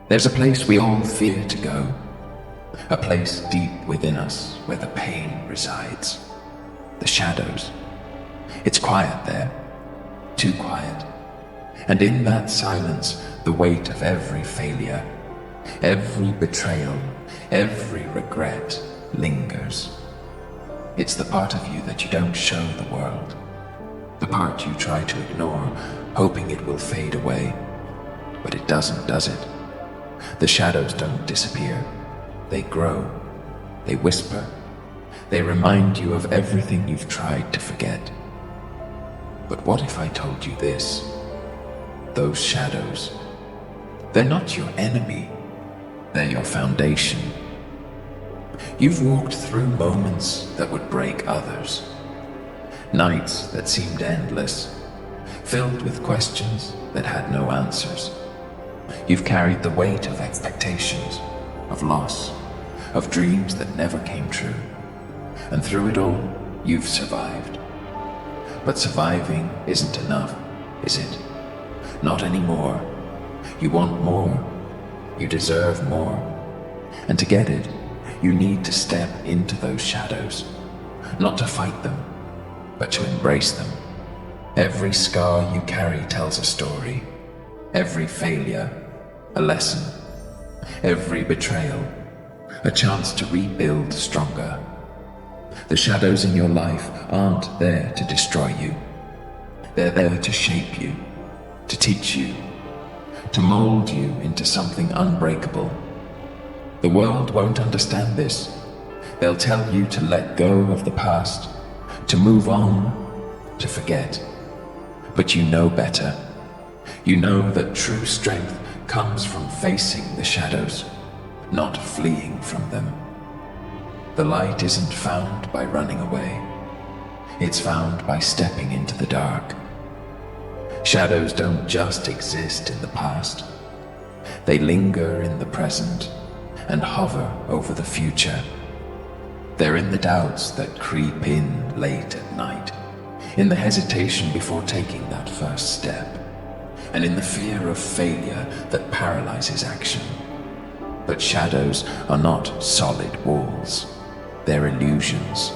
There's a place we all fear to go, a place deep within us where the pain resides, the shadows. It's quiet there, too quiet, and in that silence, the weight of every failure, every betrayal, every regret lingers. It's the part of you that you don't show the world, the part you try to ignore, hoping it will fade away, but it doesn't, does it? The shadows don't disappear. They grow. They whisper. They remind you of everything you've tried to forget. But what if I told you this? Those shadows, they're not your enemy. They're your foundation. You've walked through moments that would break others. Nights that seemed endless, filled with questions that had no answers. You've carried the weight of expectations, of loss, of dreams that never came true. And through it all, you've survived. But surviving isn't enough, is it? Not anymore. You want more. You deserve more. And to get it, you need to step into those shadows. Not to fight them, but to embrace them. Every scar you carry tells a story. Every failure, a lesson. Every betrayal, a chance to rebuild stronger. The shadows in your life aren't there to destroy you. They're there to shape you, to teach you, to mold you into something unbreakable. The world won't understand this. They'll tell you to let go of the past, to move on, to forget. But you know better. You know that true strength comes from facing the shadows, not fleeing from them. The light isn't found by running away. It's found by stepping into the dark. Shadows don't just exist in the past. They linger in the present and hover over the future. They're in the doubts that creep in late at night, in the hesitation before taking that first step, and in the fear of failure that paralyzes action. But shadows are not solid walls. They're illusions,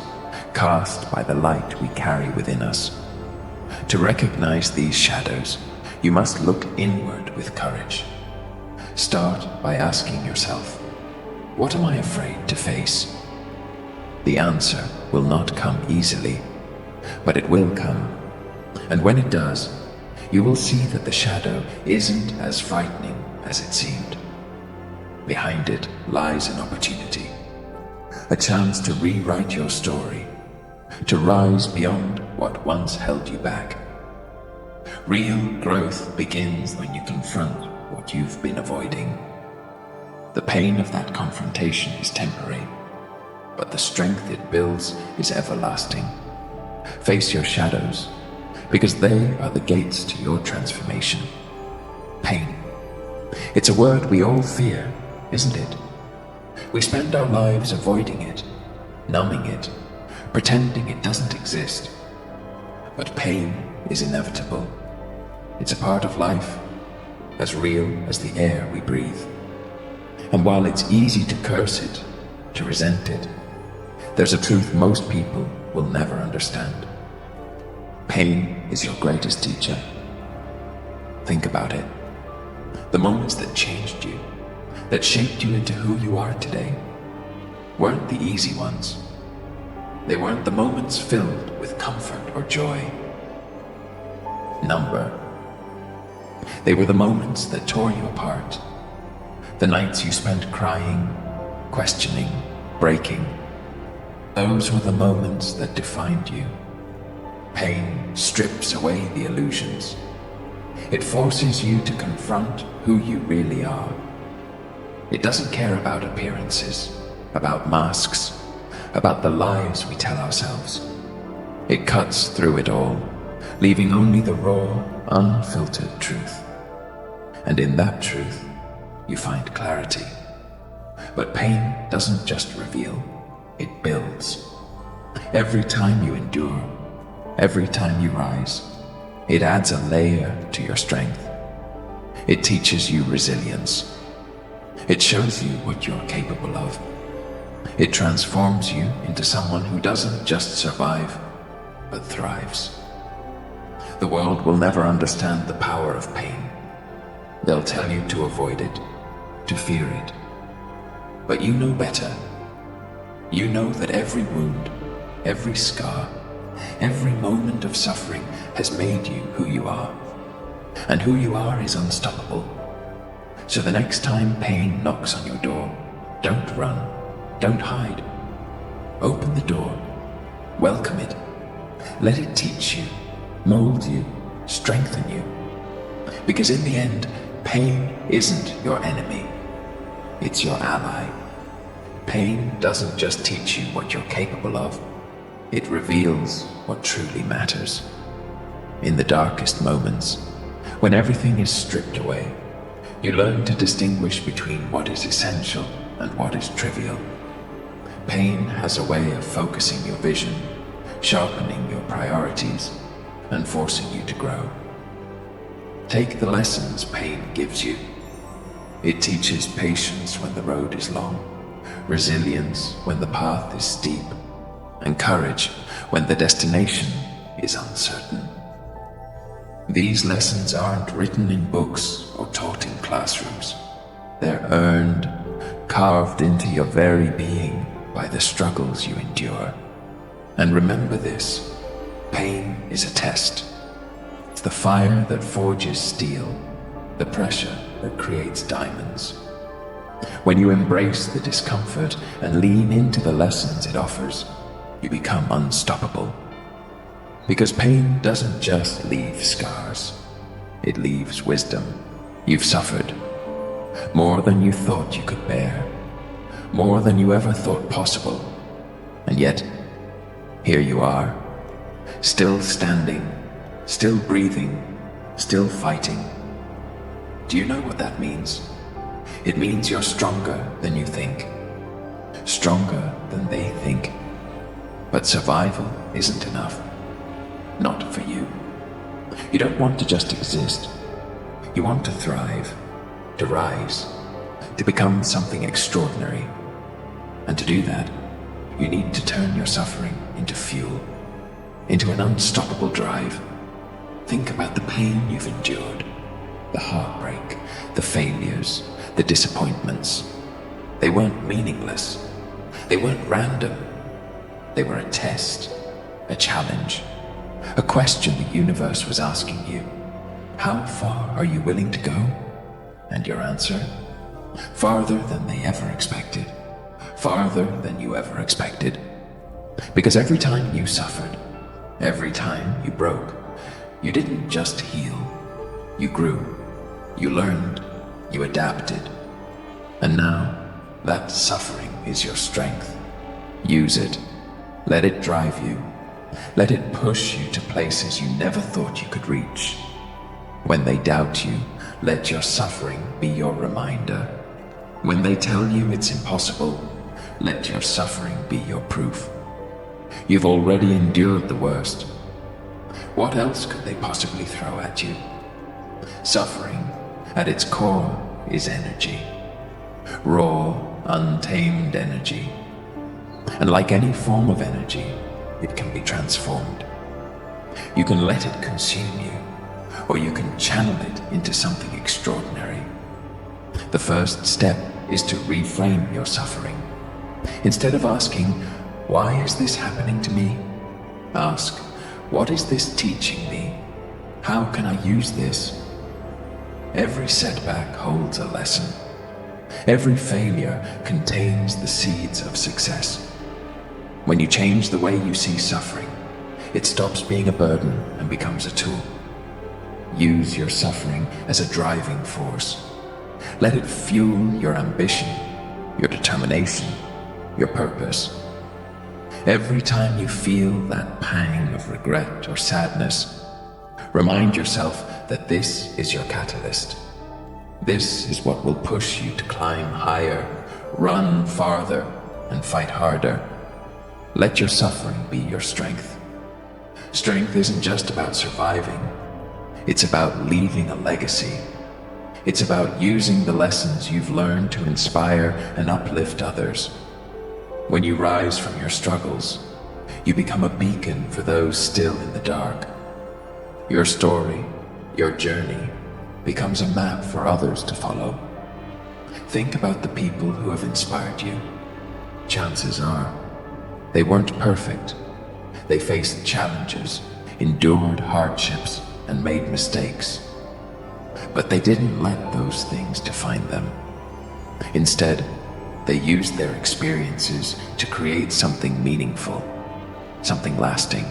cast by the light we carry within us. To recognize these shadows, you must look inward with courage. Start by asking yourself, what am I afraid to face? The answer will not come easily, but it will come. And when it does, you will see that the shadow isn't as frightening as it seemed. Behind it lies an opportunity, a chance to rewrite your story, to rise beyond what once held you back. Real growth begins when you confront what you've been avoiding. The pain of that confrontation is temporary, but the strength it builds is everlasting. Face your shadows, because they are the gates to your transformation. Pain. It's a word we all fear, isn't it? We spend our lives avoiding it, numbing it, pretending it doesn't exist. But pain is inevitable. It's a part of life, as real as the air we breathe. And while it's easy to curse it, to resent it, there's a truth most people will never understand. Pain is your greatest teacher. Think about it. The moments that changed you, that shaped you into who you are today, weren't the easy ones. They weren't the moments filled with comfort or joy. Number. They were the moments that tore you apart. The nights you spent crying, questioning, breaking. Those were the moments that defined you. Pain strips away the illusions. It forces you to confront who you really are. It doesn't care about appearances, about masks, about the lies we tell ourselves. It cuts through it all, leaving only the raw, unfiltered truth. And in that truth, you find clarity. But pain doesn't just reveal, it builds. Every time you endure, every time you rise, it adds a layer to your strength. It teaches you resilience, It shows you what you're capable of. It transforms you into someone who doesn't just survive, but thrives. The world will never understand the power of pain. They'll tell you to avoid it, to fear it. But you know better. You know that every wound, every scar, every moment of suffering has made you who you are. And who you are is unstoppable. So the next time pain knocks on your door, don't run, don't hide. Open the door, welcome it. Let it teach you, mold you, strengthen you. Because in the end, pain isn't your enemy, it's your ally. Pain doesn't just teach you what you're capable of, it reveals what truly matters. In the darkest moments, when everything is stripped away, you learn to distinguish between what is essential and what is trivial. Pain has a way of focusing your vision, sharpening your priorities, and forcing you to grow. Take the lessons pain gives you. It teaches patience when the road is long, resilience when the path is steep, and courage when the destination is uncertain. These lessons aren't written in books or taught in classrooms. They're earned, carved into your very being by the struggles you endure. And remember this, pain is a test. It's the fire that forges steel, the pressure that creates diamonds. When you embrace the discomfort and lean into the lessons it offers, you become unstoppable. Because pain doesn't just leave scars, it leaves wisdom. You've suffered more than you thought you could bear, more than you ever thought possible. And yet, here you are, still standing, still breathing, still fighting. Do you know what that means? It means you're stronger than you think, stronger than they think. But survival isn't enough. Not for you. You don't want to just exist. You want to thrive, to rise, to become something extraordinary. And to do that, you need to turn your suffering into fuel, into an unstoppable drive. Think about the pain you've endured, the heartbreak, the failures, the disappointments. They weren't meaningless. They weren't random. They were a test, a challenge, a question the universe was asking you. How far are you willing to go? And your answer? Farther than they ever expected. Farther than you ever expected. Because every time you suffered, every time you broke, you didn't just heal. You grew. You learned. You adapted. And now, that suffering is your strength. Use it. Let it drive you. Let it push you to places you never thought you could reach. When they doubt you, let your suffering be your reminder. When they tell you it's impossible, let your suffering be your proof. You've already endured the worst. What else could they possibly throw at you? Suffering, at its core, is energy. Raw, untamed energy. And like any form of energy, it can be transformed. You can let it consume you, or you can channel it into something extraordinary. The first step is to reframe your suffering. Instead of asking, why is this happening to me? Ask, what is this teaching me? How can I use this? Every setback holds a lesson. Every failure contains the seeds of success. When you change the way you see suffering, it stops being a burden and becomes a tool. Use your suffering as a driving force. Let it fuel your ambition, your determination, your purpose. Every time you feel that pang of regret or sadness, remind yourself that this is your catalyst. This is what will push you to climb higher, run farther, and fight harder. Let your suffering be your strength. Strength isn't just about surviving. It's about leaving a legacy. It's about using the lessons you've learned to inspire and uplift others. When you rise from your struggles, you become a beacon for those still in the dark. Your story, your journey, becomes a map for others to follow. Think about the people who have inspired you. Chances are, they weren't perfect. They faced challenges, endured hardships, and made mistakes. But they didn't let those things define them. Instead, they used their experiences to create something meaningful, something lasting.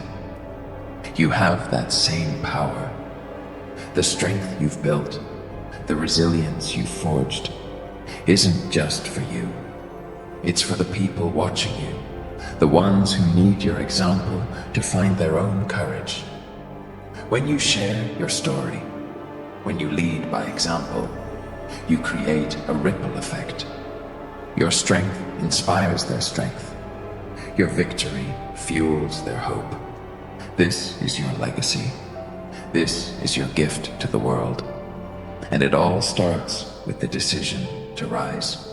You have that same power. The strength you've built, the resilience you've forged, isn't just for you. It's for the people watching you, the ones who need your example to find their own courage. When you share your story, when you lead by example, you create a ripple effect. Your strength inspires their strength. Your victory fuels their hope. This is your legacy. This is your gift to the world. And it all starts with the decision to rise.